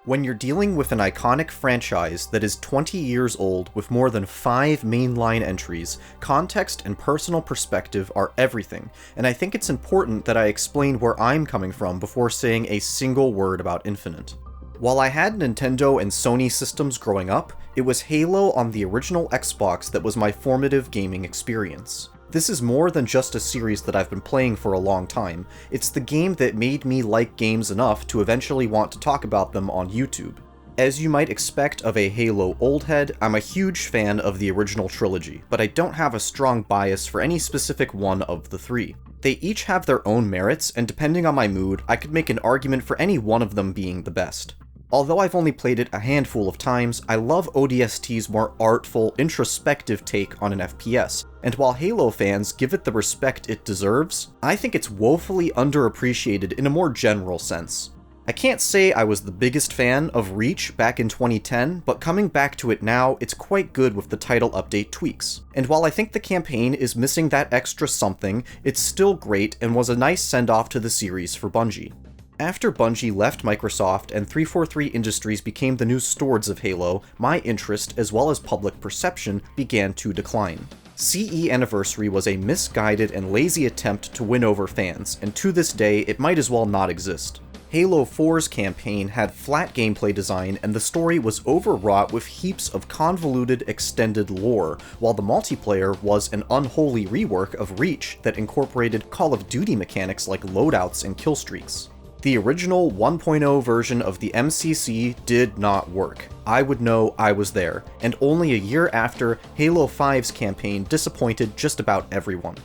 When you're dealing with an iconic franchise that is 20 years old with more than 5 mainline entries, context and personal perspective are everything, and I think it's important that I explain where I'm coming from before saying a single word about Infinite. While I had Nintendo and Sony systems growing up, it was Halo on the original Xbox that was my formative gaming experience. This is more than just a series that I've been playing for a long time, it's the game that made me like games enough to eventually want to talk about them on YouTube. As you might expect of a Halo old head, I'm a huge fan of the original trilogy, but I don't have a strong bias for any specific one of the three. They each have their own merits, and depending on my mood, I could make an argument for any one of them being the best. Although I've only played it a handful of times, I love ODST's more artful, introspective take on an FPS, and while Halo fans give it the respect it deserves, I think it's woefully underappreciated in a more general sense. I can't say I was the biggest fan of Reach back in 2010, but coming back to it now, it's quite good with the title update tweaks. And while I think the campaign is missing that extra something, it's still great and was a nice send-off to the series for Bungie. After Bungie left Microsoft and 343 Industries became the new stewards of Halo, my interest, as well as public perception, began to decline. CE Anniversary was a misguided and lazy attempt to win over fans, and to this day, it might as well not exist. Halo 4's campaign had flat gameplay design, and the story was overwrought with heaps of convoluted extended lore, while the multiplayer was an unholy rework of Reach that incorporated Call of Duty mechanics like loadouts and killstreaks. The original 1.0 version of the MCC did not work. I would know I was there, and only a year after, Halo 5's campaign disappointed just about everyone.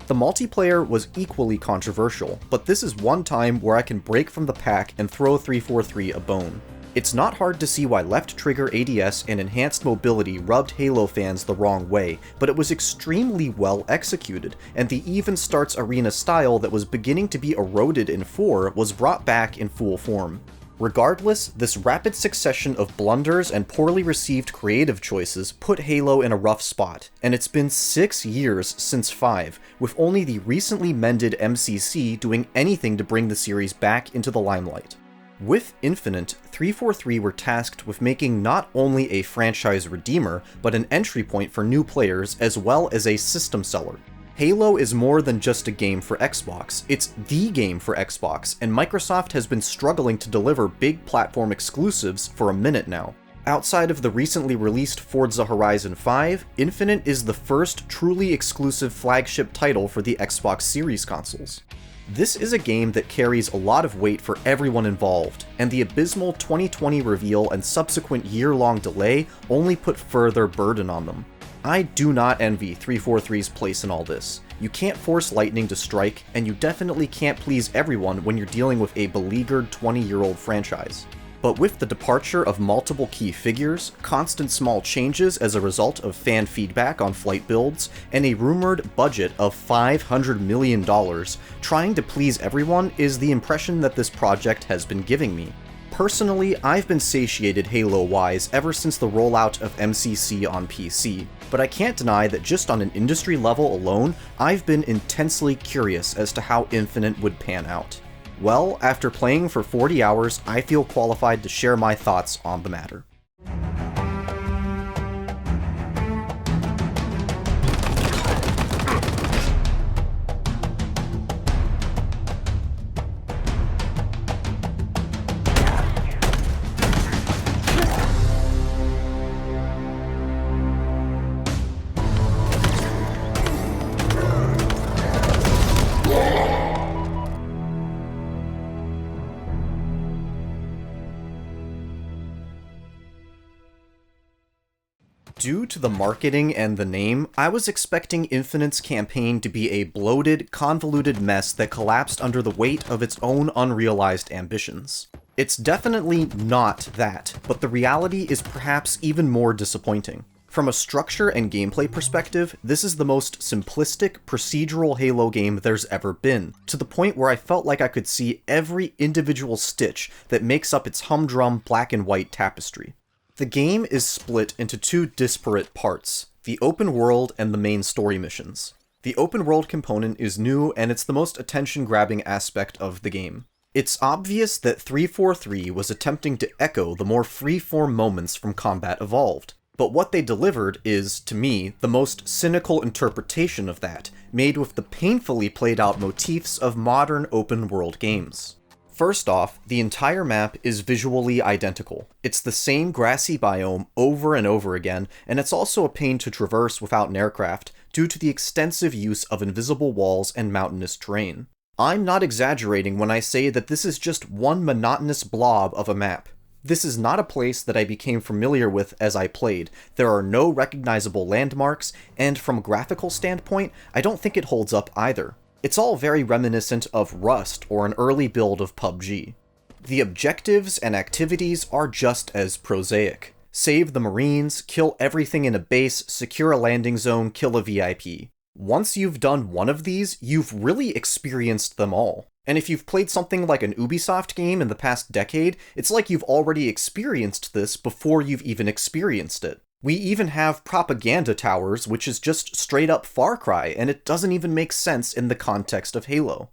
The multiplayer was equally controversial, but this is one time where I can break from the pack and throw 343 a bone. It's not hard to see why left trigger ADS and enhanced mobility rubbed Halo fans the wrong way, but it was extremely well executed, and the even starts arena style that was beginning to be eroded in 4 was brought back in full form. Regardless, this rapid succession of blunders and poorly received creative choices put Halo in a rough spot, and it's been 6 years since 5, with only the recently mended MCC doing anything to bring the series back into the limelight. With Infinite, 343 were tasked with making not only a franchise redeemer, but an entry point for new players as well as a system seller. Halo is more than just a game for Xbox, it's the game for Xbox, and Microsoft has been struggling to deliver big platform exclusives for a minute now. Outside of the recently released Forza Horizon 5, Infinite is the first truly exclusive flagship title for the Xbox Series consoles. This is a game that carries a lot of weight for everyone involved, and the abysmal 2020 reveal and subsequent year-long delay only put further burden on them. I do not envy 343's place in all this. You can't force lightning to strike, and you definitely can't please everyone when you're dealing with a beleaguered 20-year-old franchise. But with the departure of multiple key figures, constant small changes as a result of fan feedback on flight builds, and a rumored budget of $500 million, trying to please everyone is the impression that this project has been giving me. Personally, I've been satiated Halo-wise ever since the rollout of MCC on PC, but I can't deny that just on an industry level alone, I've been intensely curious as to how Infinite would pan out. Well, after playing for 40 hours, I feel qualified to share my thoughts on the matter. Due to the marketing and the name, I was expecting Infinite's campaign to be a bloated, convoluted mess that collapsed under the weight of its own unrealized ambitions. It's definitely not that, but the reality is perhaps even more disappointing. From a structure and gameplay perspective, this is the most simplistic, procedural Halo game there's ever been, to the point where I felt like I could see every individual stitch that makes up its humdrum black and white tapestry. The game is split into two disparate parts, the open world and the main story missions. The open world component is new and it's the most attention-grabbing aspect of the game. It's obvious that 343 was attempting to echo the more free-form moments from Combat Evolved, but what they delivered is, to me, the most cynical interpretation of that, made with the painfully played-out motifs of modern open-world games. First off, the entire map is visually identical. It's the same grassy biome over and over again, and it's also a pain to traverse without an aircraft, due to the extensive use of invisible walls and mountainous terrain. I'm not exaggerating when I say that this is just one monotonous blob of a map. This is not a place that I became familiar with as I played. There are no recognizable landmarks, and from a graphical standpoint, I don't think it holds up either. It's all very reminiscent of Rust or an early build of PUBG. The objectives and activities are just as prosaic. Save the Marines, kill everything in a base, secure a landing zone, kill a VIP. Once you've done one of these, you've really experienced them all. And if you've played something like an Ubisoft game in the past decade, it's like you've already experienced this before you've even experienced it. We even have propaganda towers, which is just straight up Far Cry, and it doesn't even make sense in the context of Halo.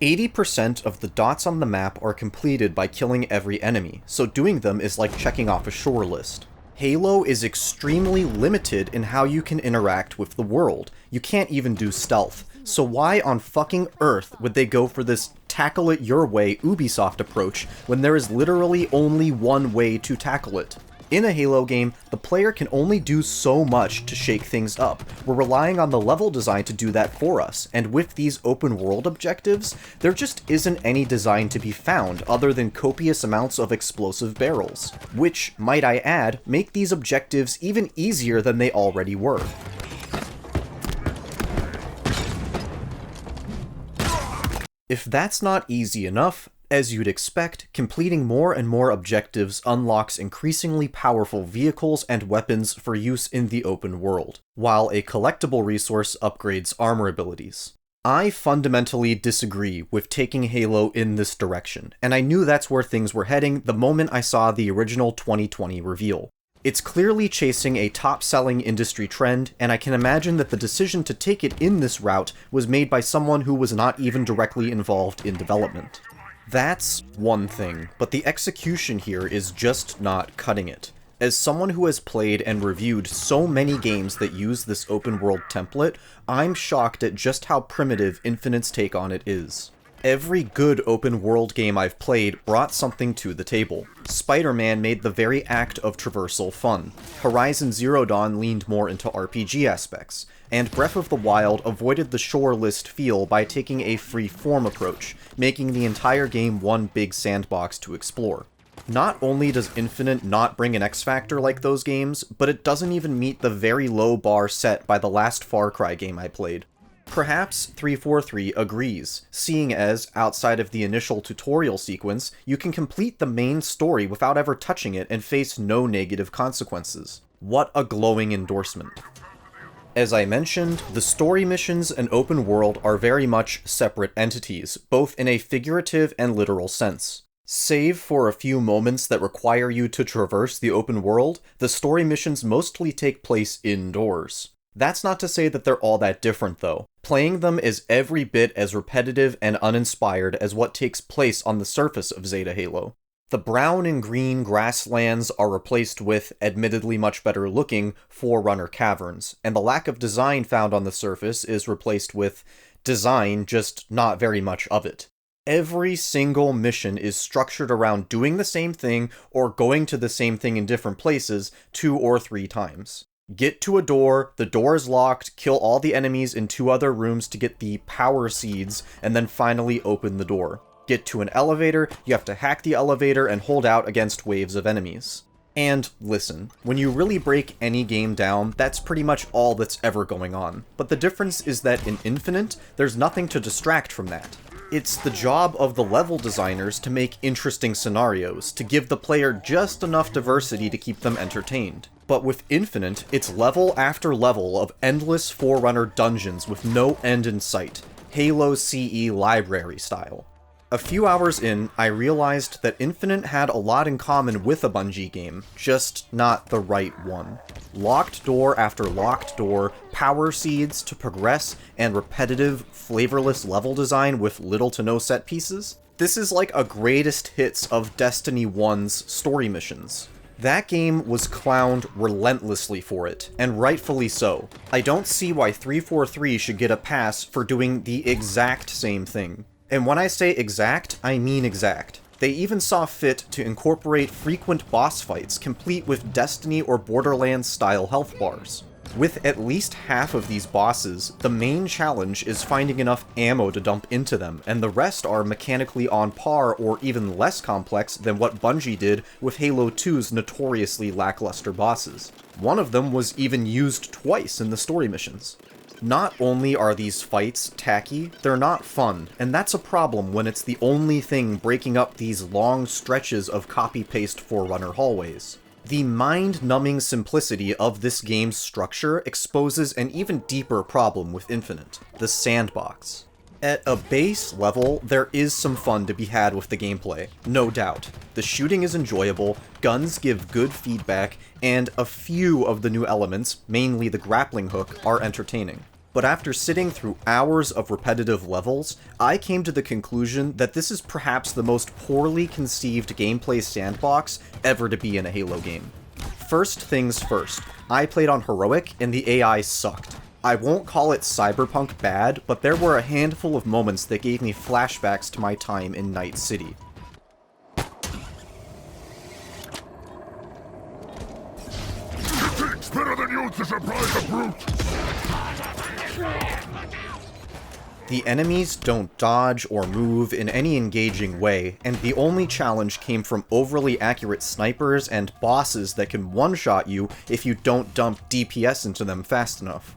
80% of the dots on the map are completed by killing every enemy, so doing them is like checking off a shore list. Halo is extremely limited in how you can interact with the world. You can't even do stealth, so why on fucking earth would they go for this tackle it your way Ubisoft approach when there is literally only one way to tackle it? In a Halo game, the player can only do so much to shake things up. We're relying on the level design to do that for us, and with these open world objectives, there just isn't any design to be found other than copious amounts of explosive barrels, which, might I add, make these objectives even easier than they already were. If that's not easy enough, as you'd expect, completing more and more objectives unlocks increasingly powerful vehicles and weapons for use in the open world, while a collectible resource upgrades armor abilities. I fundamentally disagree with taking Halo in this direction, and I knew that's where things were heading the moment I saw the original 2020 reveal. It's clearly chasing a top-selling industry trend, and I can imagine that the decision to take it in this route was made by someone who was not even directly involved in development. That's one thing, but the execution here is just not cutting it. As someone who has played and reviewed so many games that use this open world template, I'm shocked at just how primitive Infinite's take on it is. Every good open world game I've played brought something to the table. Spider-Man made the very act of traversal fun. Horizon Zero Dawn leaned more into RPG aspects, and Breath of the Wild avoided the shore list feel by taking a free-form approach, making the entire game one big sandbox to explore. Not only does Infinite not bring an X-factor like those games, but it doesn't even meet the very low bar set by the last Far Cry game I played. Perhaps 343 agrees, seeing as, outside of the initial tutorial sequence, you can complete the main story without ever touching it and face no negative consequences. What a glowing endorsement. As I mentioned, the story missions and open world are very much separate entities, both in a figurative and literal sense. Save for a few moments that require you to traverse the open world, the story missions mostly take place indoors. That's not to say that they're all that different though. Playing them is every bit as repetitive and uninspired as what takes place on the surface of Zeta Halo. The brown and green grasslands are replaced with, admittedly much better looking, Forerunner caverns, and the lack of design found on the surface is replaced with design, just not very much of it. Every single mission is structured around doing the same thing or going to the same thing in different places 2 or 3 times. Get to a door, the door is locked, kill all the enemies in 2 other rooms to get the power seeds, and then finally open the door. Get to an elevator, you have to hack the elevator and hold out against waves of enemies. And listen, when you really break any game down, that's pretty much all that's ever going on. But the difference is that in Infinite, there's nothing to distract from that. It's the job of the level designers to make interesting scenarios, to give the player just enough diversity to keep them entertained. But with Infinite, it's level after level of endless Forerunner dungeons with no end in sight, Halo CE library style. A few hours in, I realized that Infinite had a lot in common with a Bungie game, just not the right one. Locked door after locked door, power seeds to progress, and repetitive, flavorless level design with little to no set pieces. This is like a greatest hits of Destiny 1's story missions. That game was clowned relentlessly for it, and rightfully so. I don't see why 343 should get a pass for doing the exact same thing. And when I say exact, I mean exact. They even saw fit to incorporate frequent boss fights complete with Destiny or Borderlands style health bars. With at least half of these bosses, the main challenge is finding enough ammo to dump into them, and the rest are mechanically on par or even less complex than what Bungie did with Halo 2's notoriously lackluster bosses. One of them was even used twice in the story missions. Not only are these fights tacky, they're not fun, and that's a problem when it's the only thing breaking up these long stretches of copy-paste Forerunner hallways. The mind-numbing simplicity of this game's structure exposes an even deeper problem with Infinite: the sandbox. At a base level, there is some fun to be had with the gameplay, no doubt. The shooting is enjoyable, guns give good feedback, and a few of the new elements, mainly the grappling hook, are entertaining. But after sitting through hours of repetitive levels, I came to the conclusion that this is perhaps the most poorly conceived gameplay sandbox ever to be in a Halo game. First things first, I played on Heroic and the AI sucked. I won't call it cyberpunk bad, but there were a handful of moments that gave me flashbacks to my time in Night City. It's better than you to surprise a brute! The enemies don't dodge or move in any engaging way, and the only challenge came from overly accurate snipers and bosses that can one-shot you if you don't dump DPS into them fast enough.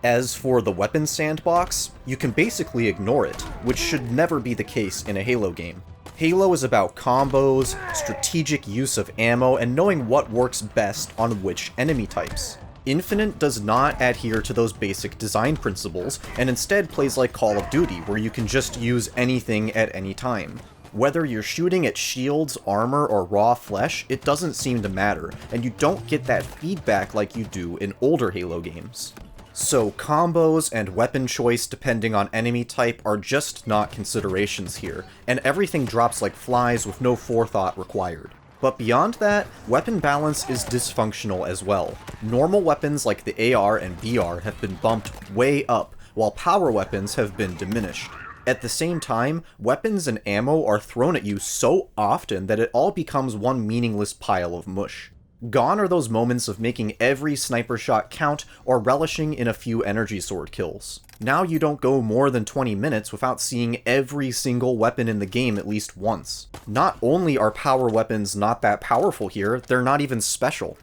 As for the weapon sandbox, you can basically ignore it, which should never be the case in a Halo game. Halo is about combos, strategic use of ammo, and knowing what works best on which enemy types. Infinite does not adhere to those basic design principles, and instead plays like Call of Duty, where you can just use anything at any time. Whether you're shooting at shields, armor, or raw flesh, it doesn't seem to matter, and you don't get that feedback like you do in older Halo games. So combos and weapon choice depending on enemy type are just not considerations here, and everything drops like flies with no forethought required. But beyond that, weapon balance is dysfunctional as well. Normal weapons like the AR and BR have been bumped way up, while power weapons have been diminished. At the same time, weapons and ammo are thrown at you so often that it all becomes one meaningless pile of mush. Gone are those moments of making every sniper shot count or relishing in a few energy sword kills. Now you don't go more than 20 minutes without seeing every single weapon in the game at least once. Not only are power weapons not that powerful here, they're not even special.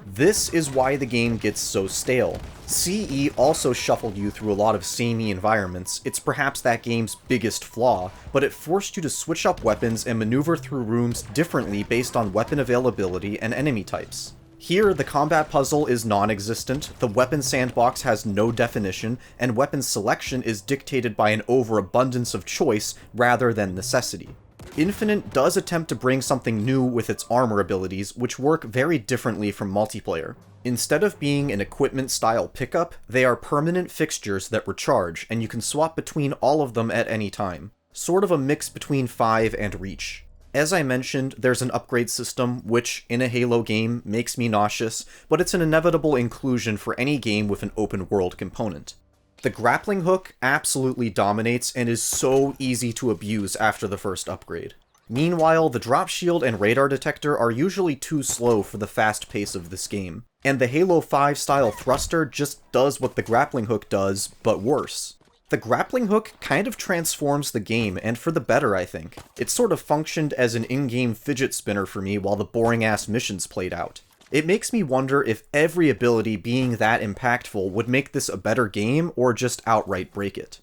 This is why the game gets so stale. CE also shuffled you through a lot of samey environments. It's perhaps that game's biggest flaw, but it forced you to switch up weapons and maneuver through rooms differently based on weapon availability and enemy types. Here, the combat puzzle is non-existent, the weapon sandbox has no definition, and weapon selection is dictated by an overabundance of choice rather than necessity. Infinite does attempt to bring something new with its armor abilities, which work very differently from multiplayer. Instead of being an equipment-style pickup, they are permanent fixtures that recharge, and you can swap between all of them at any time. Sort of a mix between 5 and Reach. As I mentioned, there's an upgrade system, which, in a Halo game, makes me nauseous, but it's an inevitable inclusion for any game with an open-world component. The grappling hook absolutely dominates and is so easy to abuse after the first upgrade. Meanwhile, the drop shield and radar detector are usually too slow for the fast pace of this game, and the Halo 5 style thruster just does what the grappling hook does, but worse. The grappling hook kind of transforms the game, and for the better, I think. It sort of functioned as an in-game fidget spinner for me while the boring-ass missions played out. It makes me wonder if every ability being that impactful would make this a better game, or just outright break it.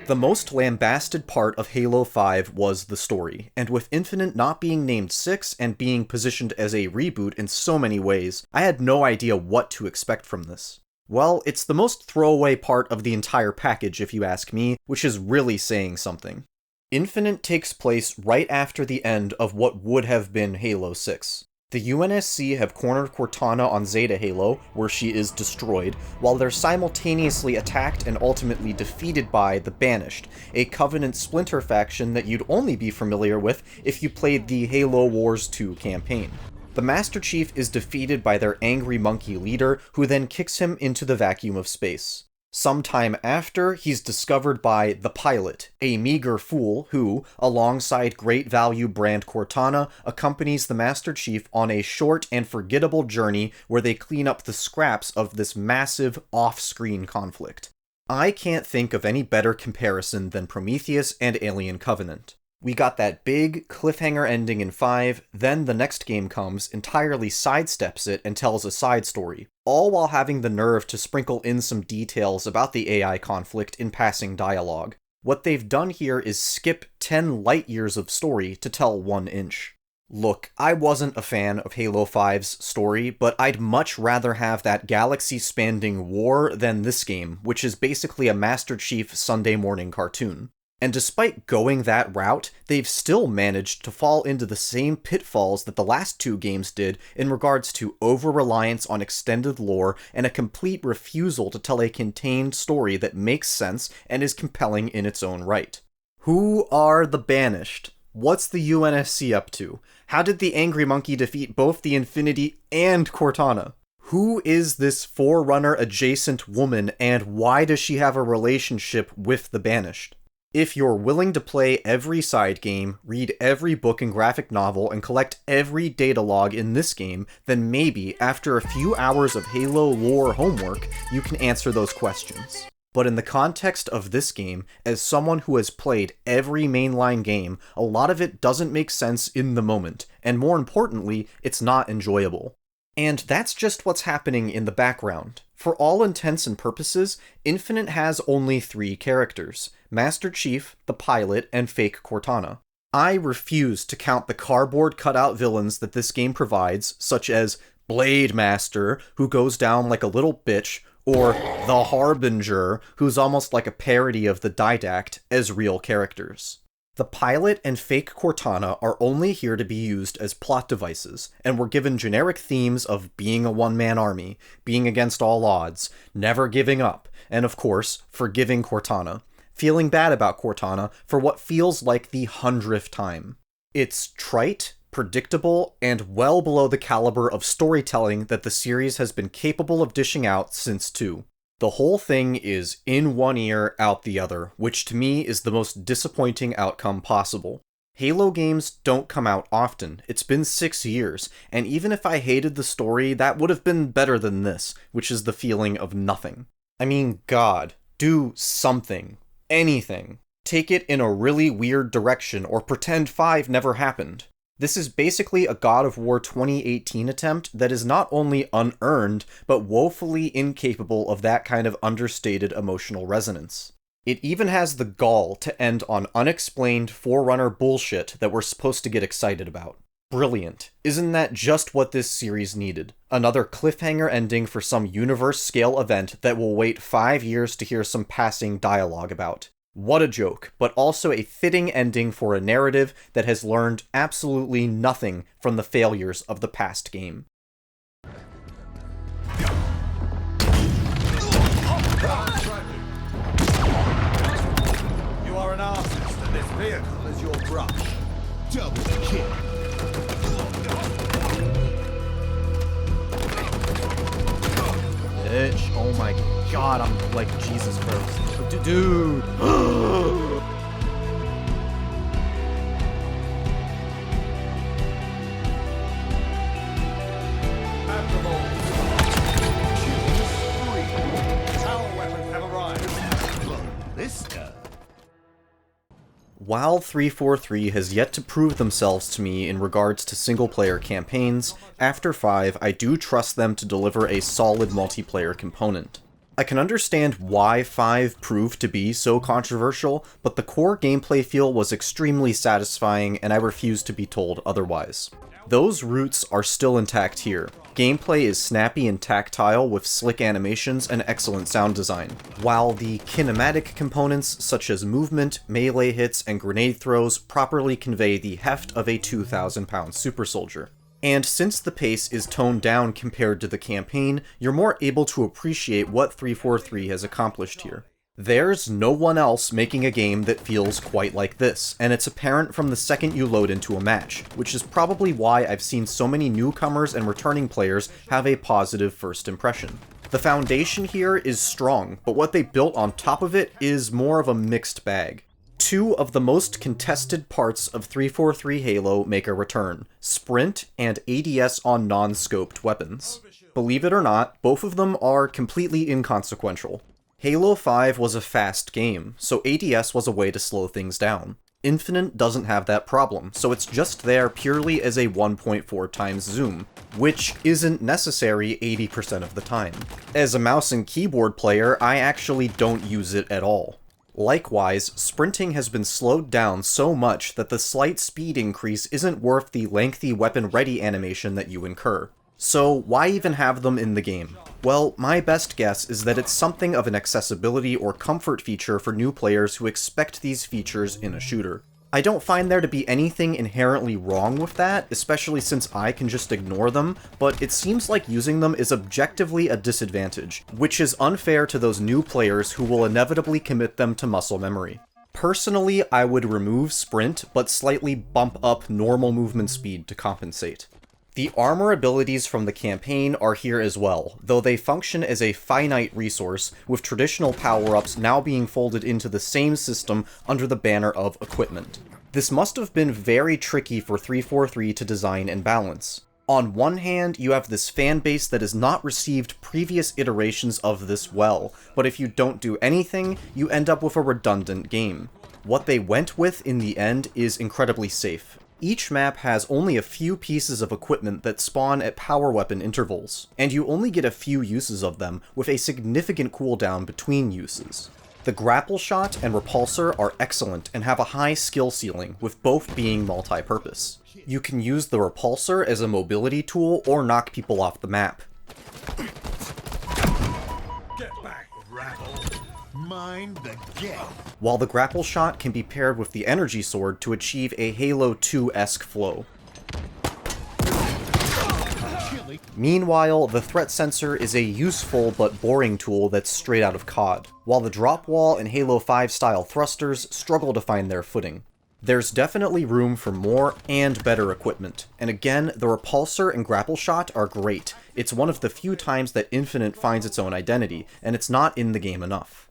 The most lambasted part of Halo 5 was the story, and with Infinite not being named 6 and being positioned as a reboot in so many ways, I had no idea what to expect from this. Well, it's the most throwaway part of the entire package if you ask me, which is really saying something. Infinite takes place right after the end of what would have been Halo 6. The UNSC have cornered Cortana on Zeta Halo, where she is destroyed, while they're simultaneously attacked and ultimately defeated by the Banished, a Covenant splinter faction that you'd only be familiar with if you played the Halo Wars 2 campaign. The Master Chief is defeated by their angry monkey leader, who then kicks him into the vacuum of space. Sometime after, he's discovered by the Pilot, a meager fool who, alongside great value brand Cortana, accompanies the Master Chief on a short and forgettable journey where they clean up the scraps of this massive off-screen conflict. I can't think of any better comparison than Prometheus and Alien Covenant. We got that big cliffhanger ending in 5, then the next game comes, entirely sidesteps it, and tells a side story, all while having the nerve to sprinkle in some details about the AI conflict in passing dialogue. What they've done here is skip 10 light years of story to tell 1 inch. Look, I wasn't a fan of Halo 5's story, but I'd much rather have that galaxy-spanning war than this game, which is basically a Master Chief Sunday morning cartoon. And despite going that route, they've still managed to fall into the same pitfalls that the last 2 games did in regards to over-reliance on extended lore and a complete refusal to tell a contained story that makes sense and is compelling in its own right. Who are the Banished? What's the UNSC up to? How did the Angry Monkey defeat both the Infinity and Cortana? Who is this Forerunner-adjacent woman, and why does she have a relationship with the Banished? If you're willing to play every side game, read every book and graphic novel, and collect every data log in this game, then maybe, after a few hours of Halo lore homework, you can answer those questions. But in the context of this game, as someone who has played every mainline game, a lot of it doesn't make sense in the moment, and more importantly, it's not enjoyable. And that's just what's happening in the background. For all intents and purposes, Infinite has only 3 characters: Master Chief, the Pilot, and fake Cortana. I refuse to count the cardboard cutout villains that this game provides, such as Blade Master, who goes down like a little bitch, or the Harbinger, who's almost like a parody of the Didact, as real characters. The Pilot and fake Cortana are only here to be used as plot devices, and were given generic themes of being a one-man army, being against all odds, never giving up, and of course, forgiving Cortana, feeling bad about Cortana for what feels like the 100th time. It's trite, predictable, and well below the caliber of storytelling that the series has been capable of dishing out since 2. The whole thing is in one ear, out the other, which to me is the most disappointing outcome possible. Halo games don't come out often. It's been 6 years, and even if I hated the story, that would have been better than this, which is the feeling of nothing. I mean, God, do something. Anything. Take it in a really weird direction, or pretend 5 never happened. This is basically a God of War 2018 attempt that is not only unearned, but woefully incapable of that kind of understated emotional resonance. It even has the gall to end on unexplained Forerunner bullshit that we're supposed to get excited about. Brilliant. Isn't that just what this series needed? Another cliffhanger ending for some universe-scale event that we'll wait 5 years to hear some passing dialogue about. What a joke, but also a fitting ending for a narrative that has learned absolutely nothing from the failures of the past game. You are an artist, and this vehicle is your brush. Double kill. Bitch, oh my god, I'm like Jesus Christ. Dude! While 343 has yet to prove themselves to me in regards to single-player campaigns, after 5 I do trust them to deliver a solid multiplayer component. I can understand why 5 proved to be so controversial, but the core gameplay feel was extremely satisfying and I refuse to be told otherwise. Those roots are still intact here. Gameplay is snappy and tactile with slick animations and excellent sound design, while the kinematic components such as movement, melee hits, and grenade throws properly convey the heft of a 2,000-pound super soldier. And since the pace is toned down compared to the campaign, you're more able to appreciate what 343 has accomplished here. There's no one else making a game that feels quite like this, and it's apparent from the second you load into a match, which is probably why I've seen so many newcomers and returning players have a positive first impression. The foundation here is strong, but what they built on top of it is more of a mixed bag. 2 of the most contested parts of 343 Halo make a return: sprint and ADS on non-scoped weapons. Believe it or not, both of them are completely inconsequential. Halo 5 was a fast game, so ADS was a way to slow things down. Infinite doesn't have that problem, so it's just there purely as a 1.4 times zoom, which isn't necessary 80% of the time. As a mouse and keyboard player, I actually don't use it at all. Likewise, sprinting has been slowed down so much that the slight speed increase isn't worth the lengthy weapon ready animation that you incur. So why even have them in the game? Well, my best guess is that it's something of an accessibility or comfort feature for new players who expect these features in a shooter. I don't find there to be anything inherently wrong with that, especially since I can just ignore them, but it seems like using them is objectively a disadvantage, which is unfair to those new players who will inevitably commit them to muscle memory. Personally, I would remove sprint, but slightly bump up normal movement speed to compensate. The armor abilities from the campaign are here as well, though they function as a finite resource, with traditional power-ups now being folded into the same system under the banner of equipment. This must have been very tricky for 343 to design and balance. On one hand, you have this fanbase that has not received previous iterations of this well, but if you don't do anything, you end up with a redundant game. What they went with in the end is incredibly safe. Each map has only a few pieces of equipment that spawn at power weapon intervals, and you only get a few uses of them, with a significant cooldown between uses. The grapple shot and repulsor are excellent and have a high skill ceiling, with both being multi-purpose. You can use the repulsor as a mobility tool or knock people off the map. Get back, rabble. Mind the gap. While the grapple shot can be paired with the energy sword to achieve a Halo 2-esque flow. Meanwhile, the threat sensor is a useful but boring tool that's straight out of COD, while the drop wall and Halo 5 style thrusters struggle to find their footing. There's definitely room for more and better equipment, and again, the repulsor and grapple shot are great. It's one of the few times that Infinite finds its own identity, and it's not in the game enough.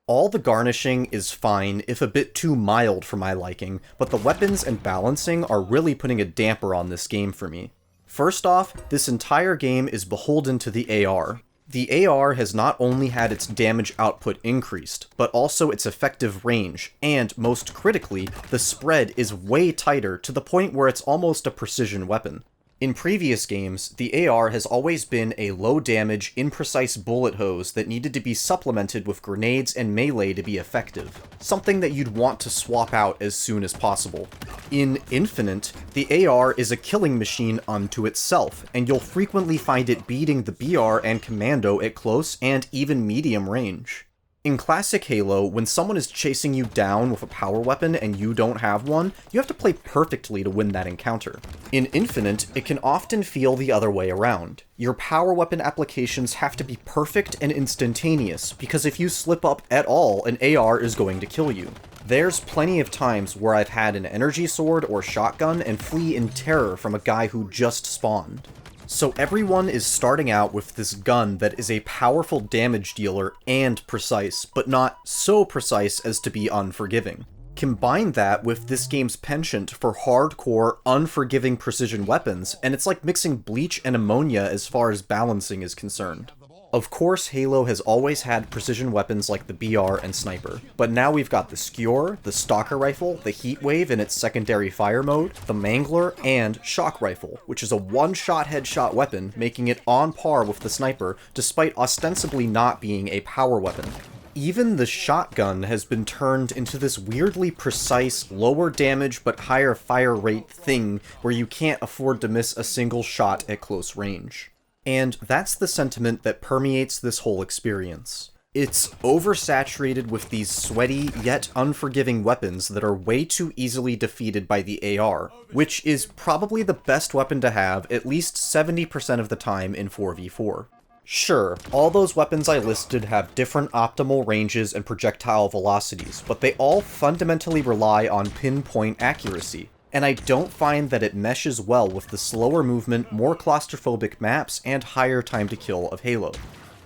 All the garnishing is fine, if a bit too mild for my liking, but the weapons and balancing are really putting a damper on this game for me. First off, this entire game is beholden to the AR. The AR has not only had its damage output increased, but also its effective range, and most critically, the spread is way tighter to the point where it's almost a precision weapon. In previous games, the AR has always been a low-damage, imprecise bullet hose that needed to be supplemented with grenades and melee to be effective, something that you'd want to swap out as soon as possible. In Infinite, the AR is a killing machine unto itself, and you'll frequently find it beating the BR and Commando at close and even medium range. In classic Halo, when someone is chasing you down with a power weapon and you don't have one, you have to play perfectly to win that encounter. In Infinite, it can often feel the other way around. Your power weapon applications have to be perfect and instantaneous, because if you slip up at all, an AR is going to kill you. There's plenty of times where I've had an energy sword or shotgun and flee in terror from a guy who just spawned. So everyone is starting out with this gun that is a powerful damage dealer and precise, but not so precise as to be unforgiving. Combine that with this game's penchant for hardcore, unforgiving precision weapons, and it's like mixing bleach and ammonia as far as balancing is concerned. Of course, Halo has always had precision weapons like the BR and Sniper, but now we've got the Skewer, the Stalker Rifle, the Heatwave in its secondary fire mode, the Mangler, and Shock Rifle, which is a one-shot headshot weapon, making it on par with the Sniper, despite ostensibly not being a power weapon. Even the shotgun has been turned into this weirdly precise, lower damage but higher fire rate thing where you can't afford to miss a single shot at close range. And that's the sentiment that permeates this whole experience. It's oversaturated with these sweaty yet unforgiving weapons that are way too easily defeated by the AR, which is probably the best weapon to have at least 70% of the time in 4v4. Sure, all those weapons I listed have different optimal ranges and projectile velocities, but they all fundamentally rely on pinpoint accuracy, and I don't find that it meshes well with the slower movement, more claustrophobic maps, and higher time to kill of Halo.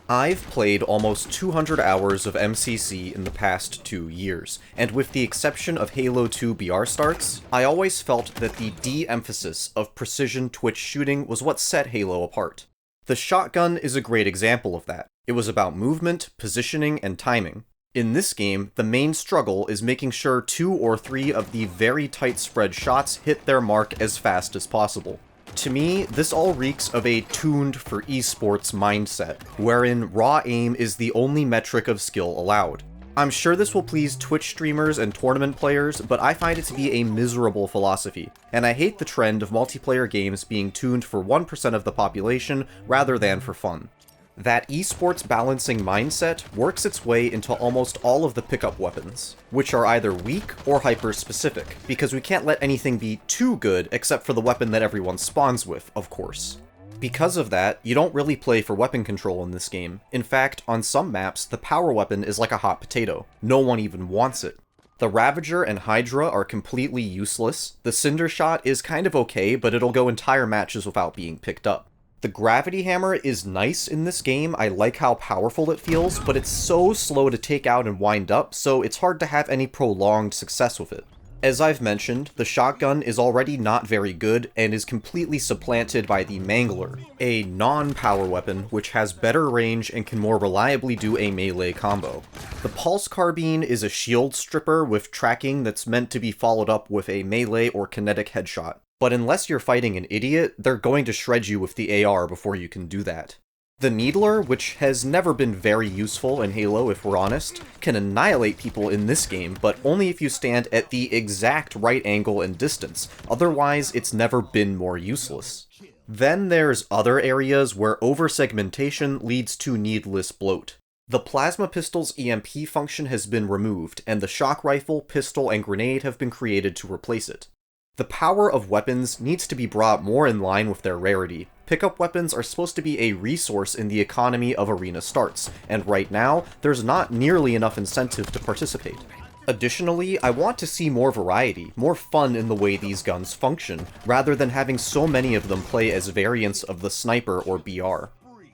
I've played almost 200 hours of MCC in the past 2 years, and with the exception of Halo 2 BR starts, I always felt that the de-emphasis of precision twitch shooting was what set Halo apart. The shotgun is a great example of that. It was about movement, positioning, and timing. In this game, the main struggle is making sure 2 or 3 of the very tight spread shots hit their mark as fast as possible. To me, this all reeks of a tuned for esports mindset, wherein raw aim is the only metric of skill allowed. I'm sure this will please Twitch streamers and tournament players, but I find it to be a miserable philosophy, and I hate the trend of multiplayer games being tuned for 1% of the population rather than for fun. That esports balancing mindset works its way into almost all of the pickup weapons, which are either weak or hyper-specific, because we can't let anything be too good except for the weapon that everyone spawns with, of course. Because of that, you don't really play for weapon control in this game. In fact, on some maps, the power weapon is like a hot potato. No one even wants it. The Ravager and Hydra are completely useless. The Cinder Shot is kind of okay, but it'll go entire matches without being picked up. The Gravity Hammer is nice in this game, I like how powerful it feels, but it's so slow to take out and wind up, so it's hard to have any prolonged success with it. As I've mentioned, the shotgun is already not very good, and is completely supplanted by the Mangler, a non-power weapon which has better range and can more reliably do a melee combo. The Pulse Carbine is a shield stripper with tracking that's meant to be followed up with a melee or kinetic headshot. But unless you're fighting an idiot, they're going to shred you with the AR before you can do that. The Needler, which has never been very useful in Halo if we're honest, can annihilate people in this game, but only if you stand at the exact right angle and distance, otherwise it's never been more useless. Then there's other areas where over-segmentation leads to needless bloat. The Plasma Pistol's EMP function has been removed, and the Shock Rifle, Pistol, and Grenade have been created to replace it. The power of weapons needs to be brought more in line with their rarity. Pickup weapons are supposed to be a resource in the economy of arena starts, and right now, there's not nearly enough incentive to participate. Additionally, I want to see more variety, more fun in the way these guns function, rather than having so many of them play as variants of the Sniper or BR.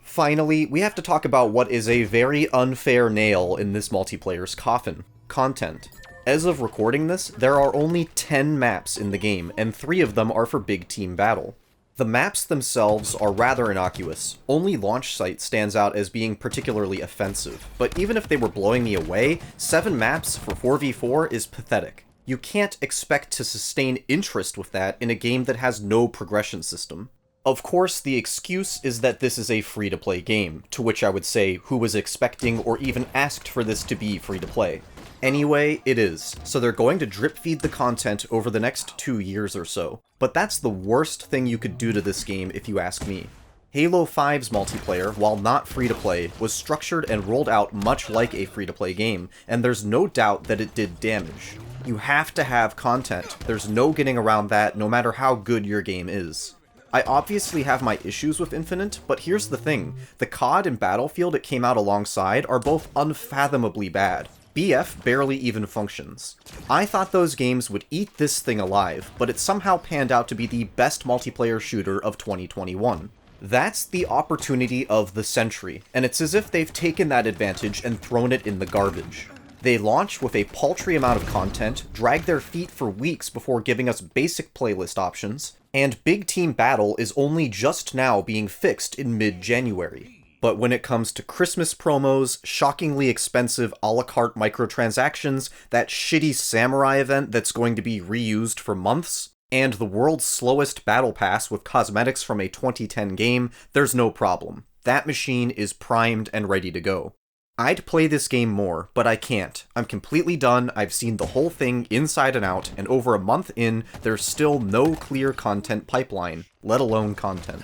Finally, we have to talk about what is a very unfair nail in this multiplayer's coffin: content. As of recording this, there are only 10 maps in the game, and 3 of them are for big team battle. The maps themselves are rather innocuous. Only Launch Site stands out as being particularly offensive, but even if they were blowing me away, 7 maps for 4v4 is pathetic. You can't expect to sustain interest with that in a game that has no progression system. Of course, the excuse is that this is a free-to-play game, to which I would say, who was expecting or even asked for this to be free-to-play? Anyway, it is, so they're going to drip-feed the content over the next 2 years or so. But that's the worst thing you could do to this game if you ask me. Halo 5's multiplayer, while not free-to-play, was structured and rolled out much like a free-to-play game, and there's no doubt that it did damage. You have to have content, there's no getting around that no matter how good your game is. I obviously have my issues with Infinite, but here's the thing, the COD and Battlefield it came out alongside are both unfathomably bad. BF barely even functions. I thought those games would eat this thing alive, but it somehow panned out to be the best multiplayer shooter of 2021. That's the opportunity of the century, and it's as if they've taken that advantage and thrown it in the garbage. They launch with a paltry amount of content, drag their feet for weeks before giving us basic playlist options, and Big Team Battle is only just now being fixed in mid-January. But when it comes to Christmas promos, shockingly expensive a la carte microtransactions, that shitty samurai event that's going to be reused for months, and the world's slowest battle pass with cosmetics from a 2010 game, there's no problem. That machine is primed and ready to go. I'd play this game more, but I can't. I'm completely done, I've seen the whole thing inside and out, and over a month in, there's still no clear content pipeline, let alone content.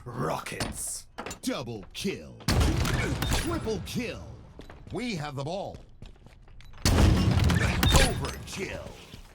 Rockets. Double kill. Triple kill. We have the ball. Overkill.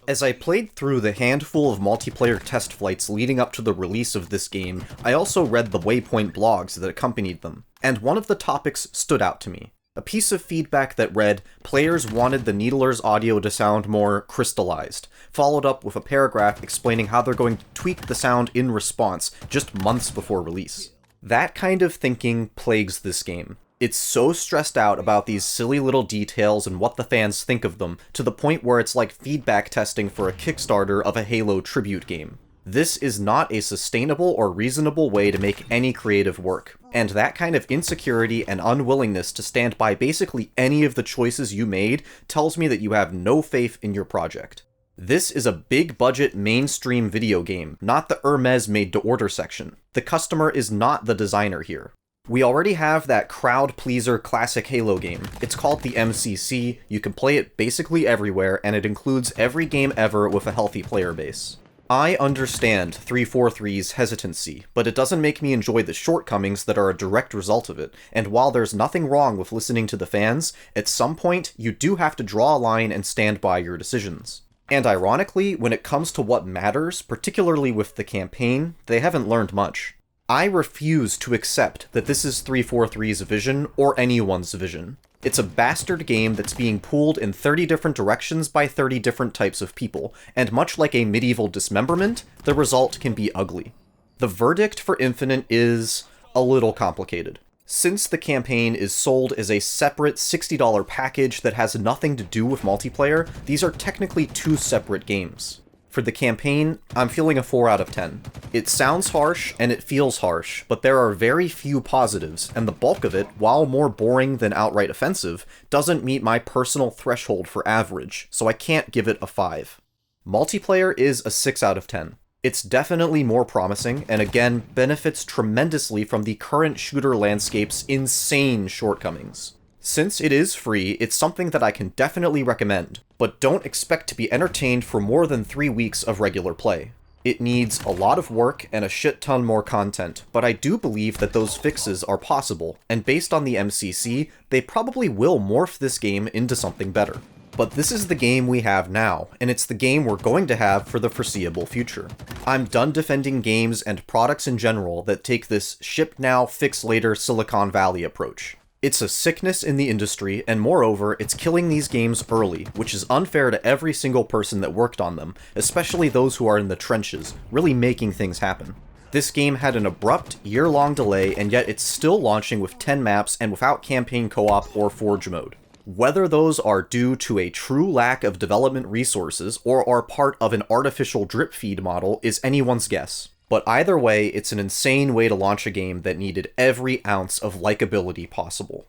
As I played through the handful of multiplayer test flights leading up to the release of this game, I also read the Waypoint blogs that accompanied them, and one of the topics stood out to me. A piece of feedback that read, players wanted the Needler's audio to sound more crystallized, followed up with a paragraph explaining how they're going to tweak the sound in response just months before release. That kind of thinking plagues this game. It's so stressed out about these silly little details and what the fans think of them, to the point where it's like feedback testing for a Kickstarter of a Halo tribute game. This is not a sustainable or reasonable way to make any creative work, and that kind of insecurity and unwillingness to stand by basically any of the choices you made tells me that you have no faith in your project. This is a big-budget mainstream video game, not the Hermes made-to-order section. The customer is not the designer here. We already have that crowd-pleaser classic Halo game. It's called the MCC, you can play it basically everywhere, and it includes every game ever with a healthy player base. I understand 343's hesitancy, but it doesn't make me enjoy the shortcomings that are a direct result of it, and while there's nothing wrong with listening to the fans, at some point, you do have to draw a line and stand by your decisions. And ironically, when it comes to what matters, particularly with the campaign, they haven't learned much. I refuse to accept that this is 343's vision, or anyone's vision. It's a bastard game that's being pulled in 30 different directions by 30 different types of people, and much like a medieval dismemberment, the result can be ugly. The verdict for Infinite is a little complicated. Since the campaign is sold as a separate $60 package that has nothing to do with multiplayer, these are technically two separate games. For the campaign, I'm feeling a 4 out of 10. It sounds harsh, and it feels harsh, but there are very few positives, and the bulk of it, while more boring than outright offensive, doesn't meet my personal threshold for average, so I can't give it a 5. Multiplayer is a 6 out of 10. It's definitely more promising, and again, benefits tremendously from the current shooter landscape's insane shortcomings. Since it is free, it's something that I can definitely recommend, but don't expect to be entertained for more than 3 weeks of regular play. It needs a lot of work and a shit ton more content, but I do believe that those fixes are possible, and based on the MCC, they probably will morph this game into something better. But this is the game we have now, and it's the game we're going to have for the foreseeable future. I'm done defending games and products in general that take this ship now, fix later Silicon Valley approach. It's a sickness in the industry, and moreover, it's killing these games early, which is unfair to every single person that worked on them, especially those who are in the trenches, really making things happen. This game had an abrupt, year-long delay, and yet it's still launching with 10 maps and without campaign co-op or Forge mode. Whether those are due to a true lack of development resources or are part of an artificial drip feed model is anyone's guess. But either way, it's an insane way to launch a game that needed every ounce of likability possible.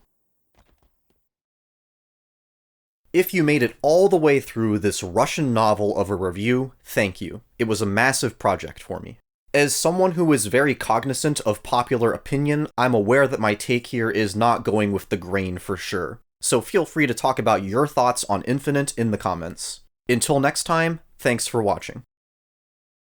If you made it all the way through this Russian novel of a review, thank you. It was a massive project for me. As someone who is very cognizant of popular opinion, I'm aware that my take here is not going with the grain for sure. So feel free to talk about your thoughts on Infinite in the comments. Until next time, thanks for watching.